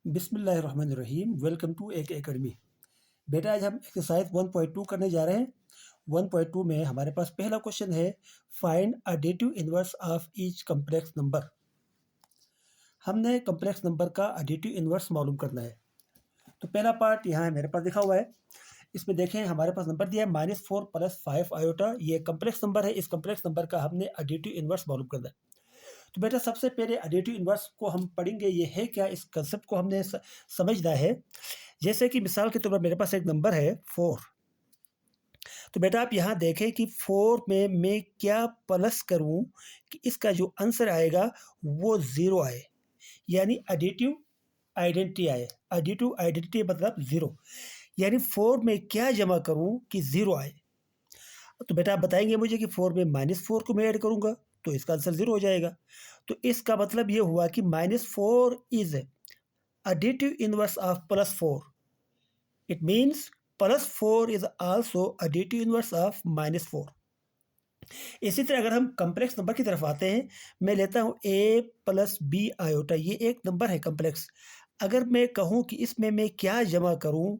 बिस्मिल्लाहिर्रहमानिर्रहीम। Welcome to एक academy. बेटा आज हम एक्सरसाइज 1.2 करने जा रहे हैं। 1.2 में हमारे पास पहला क्वेश्चन है, find additive inverse of each complex number. हमने कम्प्लेक्स नंबर का एडिटिव इनवर्स मालूम करना है। तो पहला पार्ट यहाँ मेरे पास लिखा हुआ है। इसमें देखें हमारे पास नंबर दिया है -4 + 5 आयोटा। ये कम्प्लेक्स नंबर है। इस कम्प्लेक्स नंबर का हमने एडिटिव इनवर्स मालूम करना है। तो बेटा सबसे पहले एडिटिव इनवर्स को हम पढ़ेंगे, ये है क्या, इस कंसेप्ट को हमने समझना है। जैसे कि मिसाल के तौर पर मेरे पास एक नंबर है 4। तो बेटा आप यहाँ देखें कि 4 में मैं क्या प्लस करूँ कि इसका जो आंसर आएगा वो 0 आए, यानी एडिटिव आइडेंटिटी आए। एडिटिव आइडेंटिटी मतलब 0, यानी 4 में क्या जमा करूँ कि 0 आए। तो बेटा आप बताएंगे मुझे कि 4 में -4 को मैं ऐड करूँगा तो इसका आंसर 0 हो जाएगा। तो इसका मतलब ये हुआ कि -4 is additive inverse of +4. It means +4 is also additive inverse of -4. इसी तरह अगर हम कम्प्लेक्स नंबर की तरफ आते हैं, मैं लेता हूँ a + b आयोटा। ये एक नंबर है कम्प्लेक्स। अगर मैं कहूँ कि इसमें मैं क्या जमा करूँ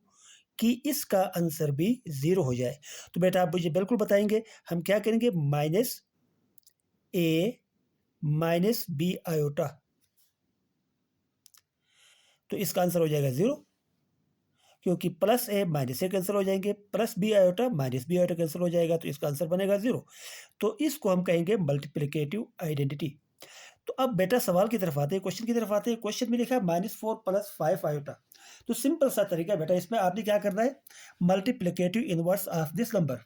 कि इसका आंसर भी 0 हो जाए, तो बेटा आप मुझे बिल्कुल बताएंगे हम क्या करेंगे। -a - b आयोटा, तो इसका आंसर हो जाएगा 0, क्योंकि +a - a कैंसिल हो जाएंगे, +b iota -b iota cancel हो जाएगा, तो इसका आंसर बनेगा 0। तो इसको हम कहेंगे मल्टीप्लिकेटिव आइडेंटिटी। तो अब बेटा सवाल की तरफ आते हैं, क्वेश्चन की तरफ आते हैं। क्वेश्चन में लिखा है -4 + 5 आयोटा। तो सिंपल सा तरीका है बेटा, इसमें आपने क्या करना है, multiplicative inverse of this number,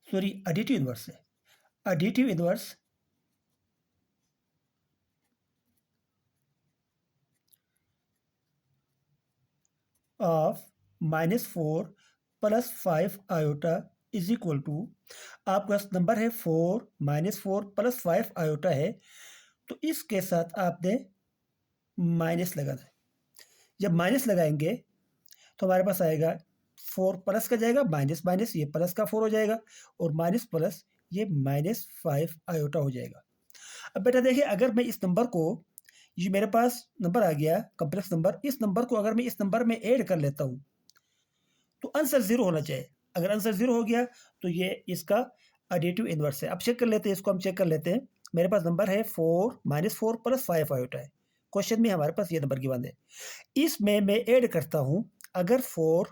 sorry additive inverse है, additive inverse of -4 + 5 iota is equal to, आपका नंबर है 4 -4 + 5 आयोटा है, तो इसके साथ आपने माइनस लगाना है। जब माइनस लगाएंगे तो हमारे पास आएगा 4 प्लस का जाएगा, माइनस माइनस ये प्लस का 4 हो जाएगा, और माइनस प्लस ये -5 आयोटा हो जाएगा। अब बेटा देखिए, अगर मैं इस नंबर को, ये मेरे पास नंबर आ गया कम्प्लेक्स नंबर, इस नंबर को अगर मैं इस नंबर में ऐड कर लेता हूँ तो आंसर 0 होना चाहिए। अगर आंसर 0 हो गया तो ये इसका एडिटिव इनवर्स है। अब चेक कर लेते हैं, इसको हम चेक कर लेते हैं। मेरे पास नंबर है 4 -4 + 5 आयोटा है। क्वेश्चन में हमारे पास ये नंबर गिवन है, इसमें मैं ऐड करता हूँ अगर 4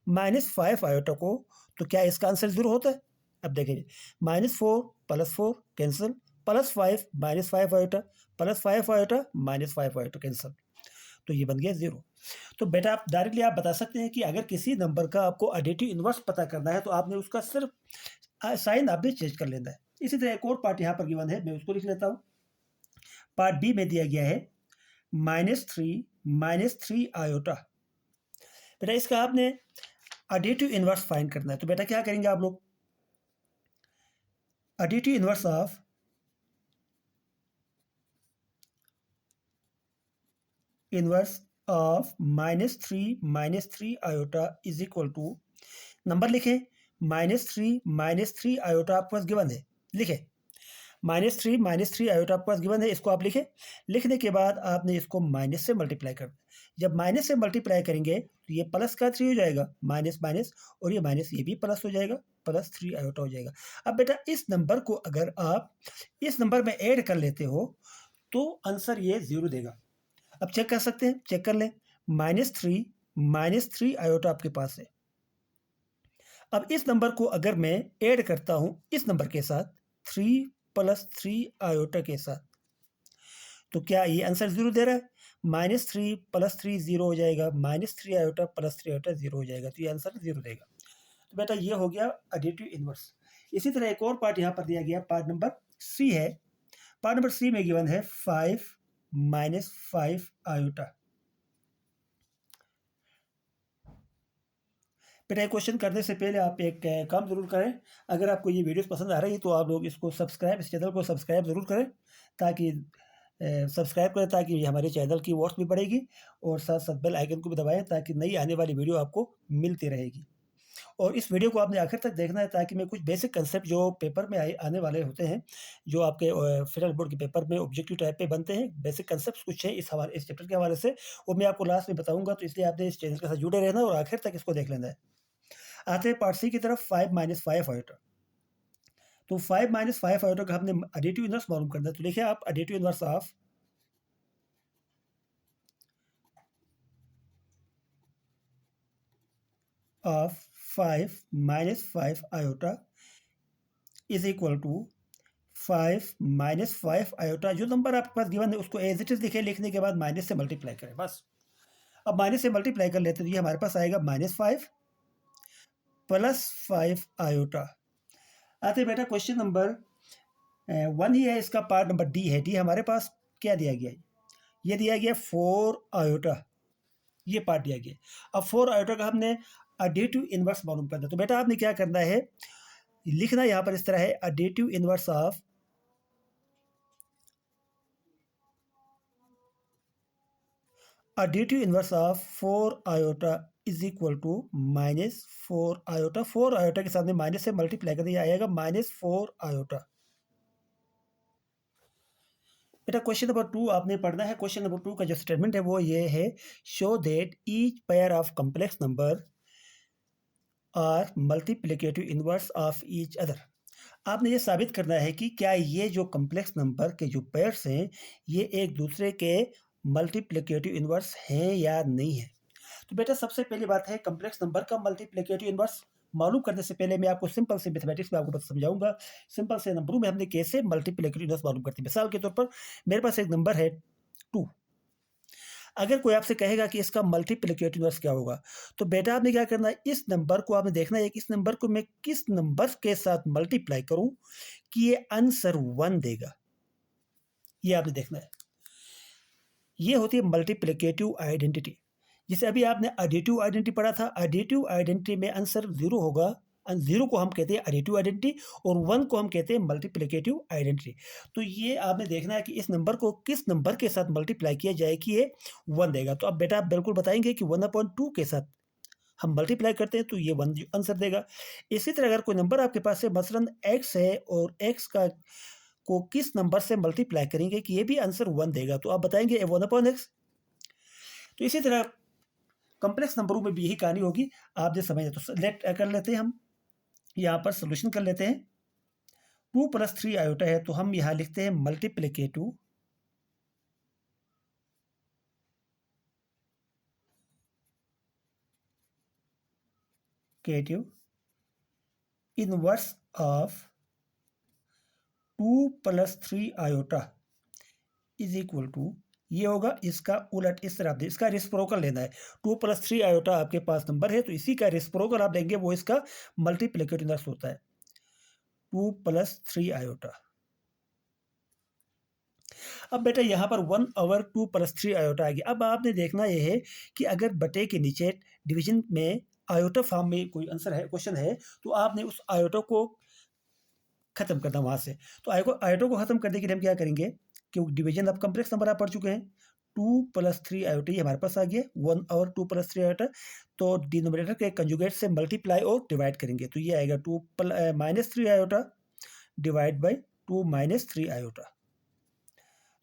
-5 आयोटा को, तो क्या इसका आंसर 0 होता है। अब देखिए, -4 + 4 cancel, +5 -5 iota, +5 iota -5 iota cancel, तो ये बन गया 0। तो बेटा आप डायरेक्टली आप बता सकते हैं कि अगर किसी नंबर का आपको एडिटिव इनवर्स पता करना है तो आपने उसका सिर्फ साइन आपने चेंज कर लेना है। इसी तरह एक और पार्ट यहाँ पर गिवन है, मैं उसको लिख लेता हूँ। पार्ट बी में दिया गया है -3 आयोटा। बेटा इसका आपने एडिटिव इनवर्स फाइंड करना है, तो बेटा क्या करेंगे आप लोग, additive inverse of -3 iota is equal to, number लिखें -3 आयोटा आपके पास गिवन है, लिखें -3 आयोटा आपके पास गिवन है, इसको आप लिखें। लिखने के बाद आपने इसको माइनस से मल्टीप्लाई कर दें। जब माइनस से मल्टीप्लाई करेंगे तो ये प्लस का 3 हो जाएगा, माइनस माइनस, और ये माइनस ये भी प्लस हो जाएगा, +3 आयोटा हो जाएगा। अब बेटा इस नंबर को अगर आप इस नंबर में ऐड कर लेते हो तो आंसर ये 0 देगा। अब चेक कर सकते हैं, चेक कर लें। -3 आयोटा आपके पास है। अब इस नंबर को अगर मैं ऐड करता हूं इस नंबर के साथ, 3 + 3 आयोटा के साथ, तो क्या ये आंसर 0 दे रहा है। -3 + 3 0 हो जाएगा, -3 आयोटा + 3 आयोटा 0 हो जाएगा, तो ये आंसर 0 देगा। तो बेटा ये हो गया एडिटिव इनवर्स। इसी तरह एक और पार्ट यहाँ पर दिया गया, पार्ट नंबर सी है। पार्ट नंबर सी में गिवन है 5 - 5 आयोटा। बेटा क्वेश्चन करने से पहले आप एक काम ज़रूर करें। अगर आपको ये वीडियोस पसंद आ रही है तो आप लोग इसको सब्सक्राइब, इस चैनल को सब्सक्राइब ज़रूर करें, ताकि सब्सक्राइब करें ताकि हमारे चैनल की वॉच भी बढ़ेगी, और साथ साथ बेल आइकन को भी दबाएं ताकि नई आने वाली वीडियो आपको मिलती रहेगी। और इस वीडियो को आपने आखिर तक देखना है ताकि मैं कुछ बेसिक कंसेप्ट जो पेपर में आने वाले होते हैं, जो आपके फेडरल बोर्ड के पेपर में ऑब्जेक्टिव टाइप पे बनते हैं, बेसिक कंसेप्ट कुछ है इस चैप्टर के हवाले से, वो मैं आपको लास्ट में बताऊंगा। तो इसलिए आपने इस चैनल के साथ जुड़े रहना और आखिर तक इसको देख लेना है। आते हैं पार्ट सी की तरफ। 5 - 5 आयोटा। तो 5 - 5 आयोटा का हमने एडिटिव इनवर्स मालूम करना है। तो देखिए आप, additive inverse of 5 - 5 iota is equal to 5 - 5 iota. जो नंबर आपके पास गिवन है उसको एज इट इज लिखे, लिखने के बाद माइनस से मल्टीप्लाई करें बस। अब माइनस से मल्टीप्लाई कर लेते हैं तो ये हमारे पास आएगा -5 + 5 आयोटा। आते बेटा क्वेश्चन नंबर 1 ही है, इसका पार्ट नंबर डी है। डी हमारे पास क्या दिया गया है? ये दिया गया 4 आयोटा, ये पार्ट दिया गया। अब 4 आयोटा का हमने एडिटिव इनवर्स मालूम करना है। तो बेटा आपने क्या करना है, लिखना यहाँ पर इस तरह है, additive inverse of 4 iota is equal to -4 iota. 4 iota के सामने माइनस से मल्टीप्लाई कर दिया, आएगा -4 आयोटा। बेटा क्वेश्चन नंबर 2 आपने पढ़ना है। क्वेश्चन नंबर 2 का जो स्टेटमेंट है वो ये है, show that each pair of complex number are multiplicative inverse of each other. आपने ये साबित करना है कि क्या ये जो कॉम्प्लेक्स नंबर के जो पेयर्स हैं ये एक दूसरे के मल्टीप्लिकेटिव इनवर्स हैं या नहीं है। तो बेटा सबसे पहली बात है, कॉम्प्लेक्स नंबर का मल्टीप्लिकेटिव इनवर्स मालूम करने से पहले मैं आपको सिंपल से मैथमेटिक्स में आपको समझाऊंगा। सिंपल से नंबरों में हमने कैसे मल्टीप्लिकेटिव इनवर्स मालूम करते हैं। मिसाल के तौर पर मेरे पास एक नंबर है 2। अगर कोई आपसे कहेगा कि इसका मल्टीप्लिकेटिव इनवर्स क्या होगा, तो बेटा आपने क्या करना है, इस नंबर को आपने देखना है कि इस नंबर को मैं किस नंबर के साथ मल्टीप्लाई करूं कि ये आंसर 1 देगा। ये आपने देखना है। ये होती है मल्टीप्लिकेटिव आइडेंटिटी। जैसे अभी आपने एडिटिव आइडेंटिटी पढ़ा था, एडिटिव आइडेंटिटी में आंसर 0 होगा। 0 को हम कहते हैं एडिटिव आइडेंटिटी और 1 को हम कहते हैं मल्टीप्लिकेटिव आइडेंटिटी। तो ये आपने देखना है कि इस नंबर को किस नंबर के साथ मल्टीप्लाई किया जाए कि ये 1 देगा। तो अब बेटा आप बिल्कुल बताएंगे कि 1/2 के साथ हम मल्टीप्लाई करते हैं तो ये 1 आंसर देगा। इसी तरह अगर कोई नंबर आपके पास है, मसलन x है, और x का को किस नंबर से मल्टीप्लाई करेंगे कि ये भी आंसर 1 देगा, तो आप बताएंगे 1/x। तो इसी तरह कॉम्प्लेक्स नंबरों में भी यही कहानी होगी, आप जो समझे। तो लेट कर लेते हैं, हम यहाँ पर सोल्यूशन कर लेते हैं। 2 + 3 आयोटा है तो हम यहाँ लिखते हैं multiplicative inverse of 2 + 3 iota is equal to, ये होगा इसका उलट। इस तरह इसका रेसिप्रोकल लेना है। 2 + 3 आयोटा आपके पास नंबर है तो इसी का रेसिप्रोकल आप लेंगे, वो इसका मल्टीप्लिकेटिव इनवर्स होता है 2 + 3 आयोटा। अब बेटा यहाँ पर 1/2 + 3 आयोटा आ गया। अब आपने देखना ये है कि अगर बटे के नीचे डिवीजन में आयोटा फॉर्म में कोई आंसर है, क्वेश्चन है, तो आपने उस आयोटा को खत्म करना वहां से। तो आयोटा को खत्म करने के लिए हम क्या करेंगे, क्योंकि डिवीजन ऑफ कॉम्प्लेक्स नंबर आप पढ़ चुके हैं। 2 + 3 आयोटा ये हमारे पास आ गया 1/2 + 3 आयोटा। तो डिनोमिनेटर के कंजुगेट से मल्टीप्लाई और डिवाइड करेंगे तो ये आएगा 2 - 3 आयोटा डिवाइड बाई 2 - 3 आयोटा।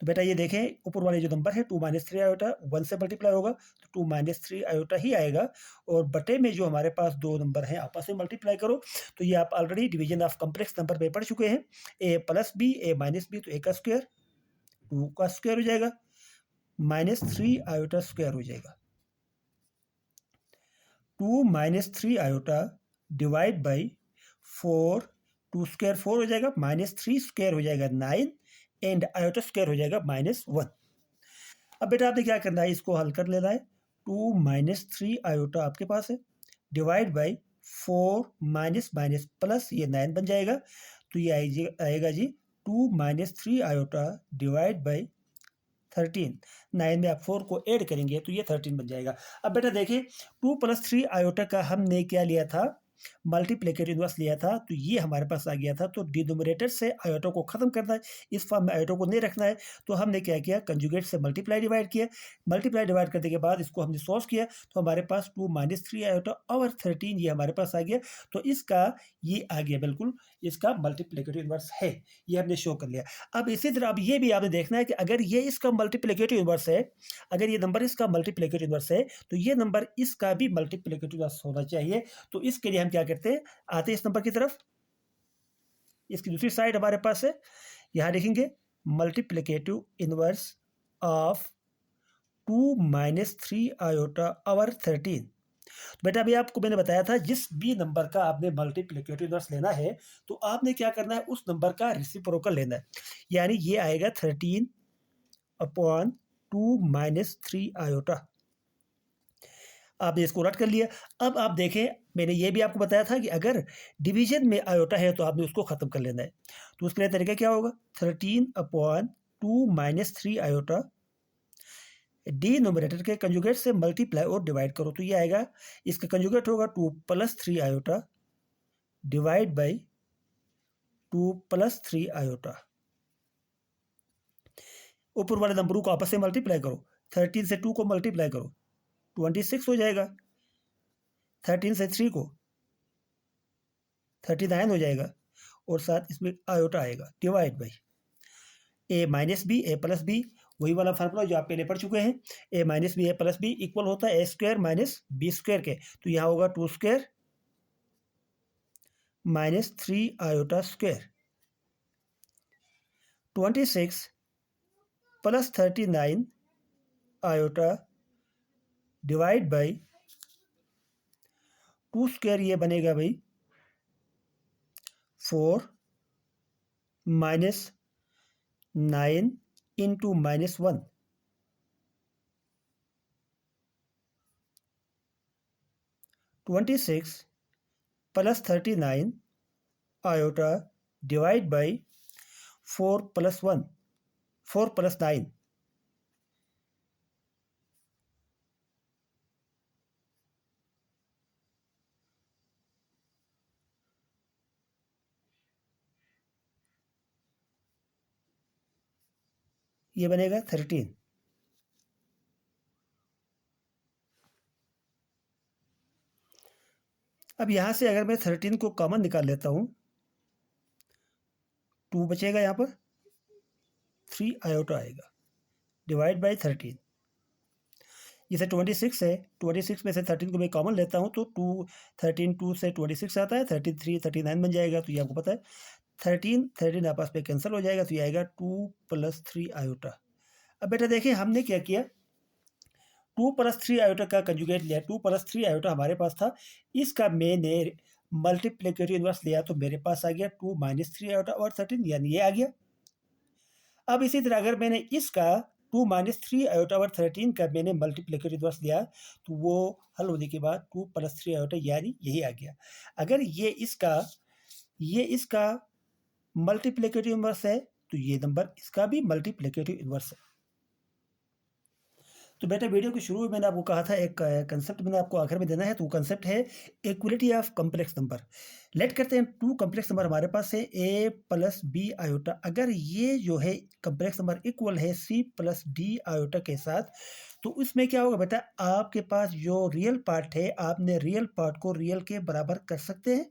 तो बेटा ये देखें, ऊपर वाले जो नंबर है 2 - 3 आयोटा 1 से मल्टीप्लाई होगा तो 2 - 3 आयोटा ही आएगा। और बटे में जो हमारे पास दो नंबर हैं आपस में मल्टीप्लाई करो। तो ये आप already division of complex number में पढ़ चुके हैं। a + b a - b, तो a का स्क्वायर 2 का स्क्वायर हो जाएगा -3 आयोटा स्क्वायर हो जाएगा। 2 - 3 आयोटा डिवाइड बाई 4, 2 स्क्वायर 4 हो जाएगा, -3 स्क्वायर हो जाएगा 9, एंड आयोटा स्क्वायर हो जाएगा -1। अब बेटा आपने क्या करना है, इसको हल कर लेना है। 2 - 3 आयोटा आपके पास है divide by 4 minus minus plus ये 9 बन जाएगा। तो ये आएगा जी 2 - 3 आयोटा डिवाइड बाई 13। 9 में आप 4 को ऐड करेंगे तो ये 13 बन जाएगा। अब बेटा देखिए 2 + 3 आयोटा का हमने क्या लिया था, मल्टीप्लिकेटिव इन्वर्स लिया था तो ये हमारे पास आ गया था। तो डिनोमिनेटर से आयोटा को ख़त्म करना है, इस फॉर्म में आयोटा को नहीं रखना है। तो हमने क्या किया, कंजुगेट से मल्टीप्लाई डिवाइड किया। मल्टीप्लाई डिवाइड करने के बाद इसको हमने सॉल्व किया तो हमारे पास 2 - 3 आयोटा और 13 ये हमारे पास आ गया। तो इसका ये आ गया, बिल्कुल इसका मल्टीप्लिकेटिव इन्वर्स है, ये हमने शो कर लिया। अब इसी तरह अब ये भी आपने देखना है कि अगर ये इसका मल्टीप्लिकेटिव इन्वर्स है, अगर ये नंबर इसका मल्टीप्लिकेटिव इन्वर्स है तो ये नंबर इसका भी मल्टीप्लिकेटिव इन्वर्स होना चाहिए। तो इसके लिए हम क्या करते हैं, आते हैं इस नंबर की तरफ, इसकी दूसरी साइड हमारे पास है, यहाँ लिखेंगे मल्टीप्लिकेटिव इन्वर्स ऑफ 2 - 3 आयोटा और 13। बेटा अभी आपको मैंने बताया था जिस भी नंबर का आपने मल्टीप्लिकेटिव इन्वर्स लेना है तो आपने क्या करना है, उस नंबर का रेसिप्रोकल लेना है। यानी ये आएगा 13/2 - 3 आयोटा। आपने इसको रट कर लिया। अब आप देखें, मैंने ये भी आपको बताया था कि अगर डिवीजन में आयोटा है तो आपने उसको ख़त्म कर लेना है। तो उसके लिए तरीका क्या होगा, 13/2 - 3 आयोटा डिनोमिनेटर के कंजुगेट से मल्टीप्लाई और डिवाइड करो। तो ये आएगा, इसका कंजुगेट होगा 2 + 3 आयोटा डिवाइड बाई 2 + 3 आयोटा। ऊपर वाले नंबरों को आपस में मल्टीप्लाई करो, 13 से 2 को मल्टीप्लाई करो 26 हो जाएगा, 13 से 3 को 39 हो जाएगा और साथ इसमें आयोटा आएगा divide by a - b a + b, वही वाला फार्मूला जो आप पहले पढ़ चुके हैं। a - b a + b equal होता है a² - b² के। तो यहाँ होगा 2² - 3 iota square. 26 + 39 iota divide by 2², ये बनेगा भाई 4 - 9 इंटू -1। (26 + 39 iota divide by 4 + 1, 4 + 9। ये बनेगा 13। अब यहाँ से अगर मैं 13 को कॉमन निकाल लेता हूँ, 2 बचेगा, यहाँ पर 3 आयोटा आएगा डिवाइड बाई 13। जैसे 26 है, 26 में से 13 को मैं कॉमन लेता हूँ तो 2 से 26 आता है, 33 39 बन जाएगा। तो ये आपको पता है 13 आपस में कैंसिल हो जाएगा। तो ये आएगा 2 + 3 आयोटा। अब बेटा देखिए हमने क्या किया, 2 + 3 आयोटा का कंजुगेट लिया। 2 + 3 आयोटा हमारे पास था, इसका मैंने मल्टीप्लिकेटिव इन्वर्स लिया तो मेरे पास आ गया 2 - 3 आयोटा और 13, यानी ये आ गया। अब इसी तरह अगर मैंने इसका 2 - 3 आयोटा और 13 का मैंने मल्टीप्लिकेटिव इन्वर्स लिया तो वो हल होने के बाद 2 + 3 आयोटा यानी यही आ गया। अगर ये इसका मल्टीप्लिकेटिव इन्वर्स है तो ये नंबर इसका भी मल्टीप्लिकेटिव इन्वर्स है। तो बेटा वीडियो के शुरू में मैंने आपको कहा था एक कंसेप्ट मैंने आपको आखिर में देना है, तो वो कंसेप्ट है equality of complex number. Let करते हैं 2 कॉम्प्लेक्स नंबर हमारे पास है a + b आयोटा। अगर ये जो है कॉम्प्लेक्स नंबर इक्वल है c + d आयोटा के साथ, तो इसमें क्या होगा बेटा, आपके पास जो रियल पार्ट है आपने रियल पार्ट को रियल के बराबर कर सकते हैं।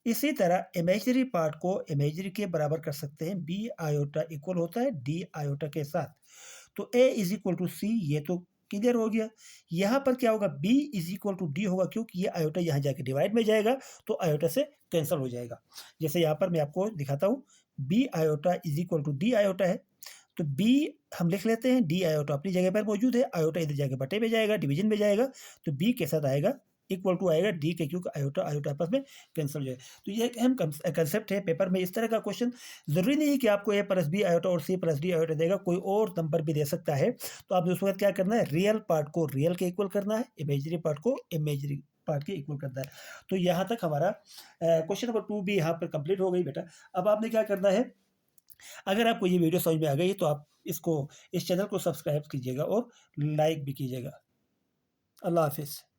इसी तरह इमेजिनरी पार्ट को इमेजिनरी के बराबर कर सकते हैं। b आयोटा इक्वल होता है d आयोटा के साथ। तो a = c, ये तो क्लियर हो गया। यहाँ पर क्या होगा, b = d होगा, क्योंकि ये आयोटा यहाँ जाके डिवाइड में जाएगा तो आयोटा से कैंसिल हो जाएगा। जैसे यहाँ पर मैं आपको दिखाता हूँ, b आयोटा = d आयोटा है। तो b हम लिख लेते हैं, d आयोटा अपनी जगह पर मौजूद है, आयोटा इधर जाके बटे में जाएगा, डिवीजन में जाएगा। तो b के साथ आएगा इक्वल टू आएगा d के, क्योंकि आयोटा आयोटा आपस में कैंसिल हो जाएगा। तो ये एक अहम कंसेप्ट है। पेपर में इस तरह का क्वेश्चन ज़रूरी नहीं है कि आपको a + b आयोटा और c + d आयोटा देगा, कोई और नंबर भी दे सकता है। तो आपने उस वक्त क्या करना है, रियल पार्ट को रियल के इक्वल करना है, इमेजिनरी पार्ट को इमेजिनरी पार्ट के इक्वल करना है। तो यहाँ तक हमारा क्वेश्चन नंबर 2 भी यहाँ पर कंप्लीट हो गई बेटा। अब आपने क्या करना है, अगर आपको ये वीडियो समझ में आ गई तो आप इस चैनल को सब्सक्राइब कीजिएगा और लाइक भी कीजिएगा। अल्लाह हाफिज़।